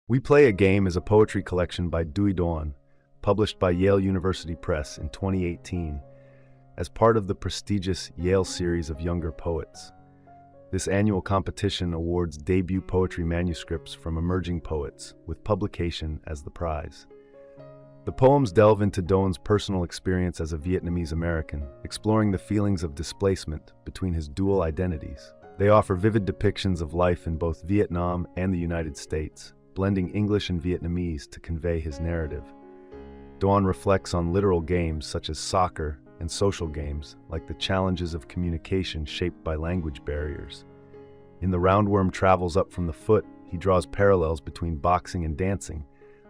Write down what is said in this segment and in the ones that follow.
We Play a Game is a poetry collection by Duy Doan, published by Yale University Press in 2018 as part of the prestigious Yale Series of Younger Poets. This annual competition awards debut poetry manuscripts from emerging poets, with publication as the prize. The poems delve into Doan's personal experience as a Vietnamese American, exploring the feelings of displacement between his dual identities. They offer vivid depictions of life in both Vietnam and the United States, blending English and Vietnamese to convey his narrative. Doan reflects on literal games such as soccer and social games like the challenges of communication shaped by language barriers. In The Roundworm Travels Up from the Foot, he draws parallels between boxing and dancing,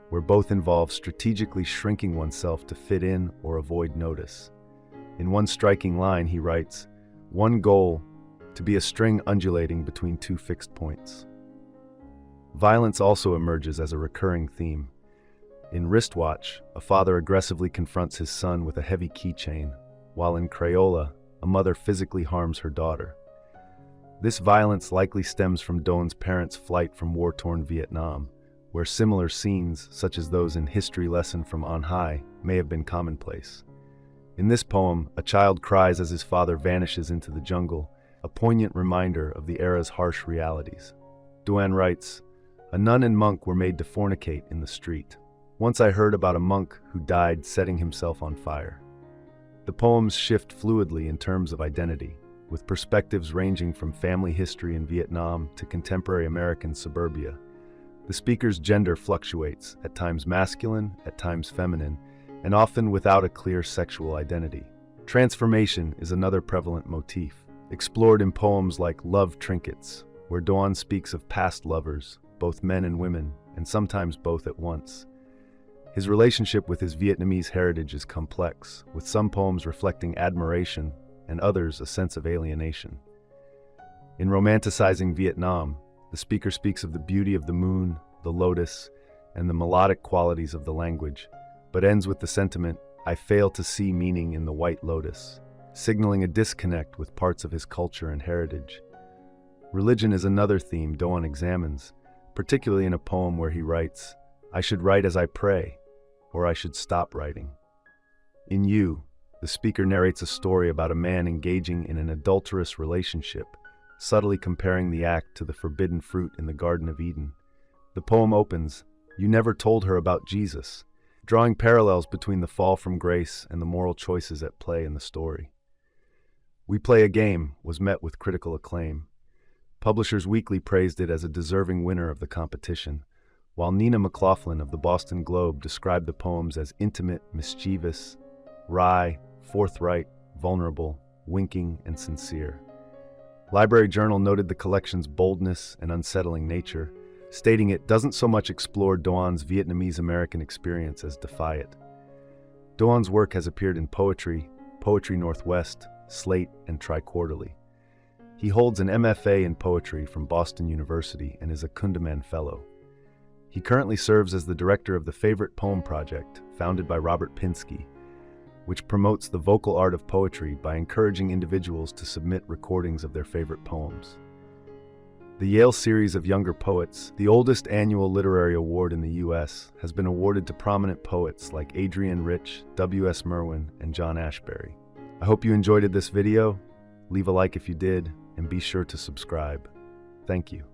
where both involve strategically shrinking oneself to fit in or avoid notice. In one striking line, he writes, "One goal, to be a string undulating between two fixed points." Violence also emerges as a recurring theme. In Wristwatch, a father aggressively confronts his son with a heavy keychain, while in Crayola, a mother physically harms her daughter. This violence likely stems from Doan's parents' flight from war-torn Vietnam, where similar scenes, such as those in History Lesson from On High, may have been commonplace. In this poem, a child cries as his father vanishes into the jungle, a poignant reminder of the era's harsh realities. Doan writes, "A nun and monk were made to fornicate in the street. Once I heard about a monk who died setting himself on fire." The poems shift fluidly in terms of identity, with perspectives ranging from family history in Vietnam to contemporary American suburbia. The speaker's gender fluctuates, at times masculine, at times feminine, and often without a clear sexual identity. Transformation is another prevalent motif, explored in poems like Love Trinkets, where Doan speaks of past lovers, both men and women, and sometimes both at once. His relationship with his Vietnamese heritage is complex, with some poems reflecting admiration and others a sense of alienation. In Romanticizing Vietnam, the speaker speaks of the beauty of the moon, the lotus, and the melodic qualities of the language, but ends with the sentiment, "I fail to see meaning in the white lotus," signaling a disconnect with parts of his culture and heritage. Religion is another theme Doan examines, particularly in a poem where he writes, "I should write as I pray, or I should stop writing." In You, the speaker narrates a story about a man engaging in an adulterous relationship, subtly comparing the act to the forbidden fruit in the Garden of Eden. The poem opens, "You never told her about Jesus," drawing parallels between the fall from grace and the moral choices at play in the story. We Play a Game was met with critical acclaim. Publishers Weekly praised it as a deserving winner of the competition, while Nina McLaughlin of the Boston Globe described the poems as intimate, mischievous, wry, forthright, vulnerable, winking, and sincere. Library Journal noted the collection's boldness and unsettling nature, stating it doesn't so much explore Doan's Vietnamese American experience as defy it. Doan's work has appeared in Poetry, Poetry Northwest, Slate, and Triquarterly. He holds an MFA in Poetry from Boston University and is a Kundiman Fellow. He currently serves as the director of the Favorite Poem Project, founded by Robert Pinsky, which promotes the vocal art of poetry by encouraging individuals to submit recordings of their favorite poems. The Yale Series of Younger Poets, the oldest annual literary award in the U.S., has been awarded to prominent poets like Adrienne Rich, W.S. Merwin, and John Ashbery. I hope you enjoyed this video. Leave a like if you did, and be sure to subscribe. Thank you.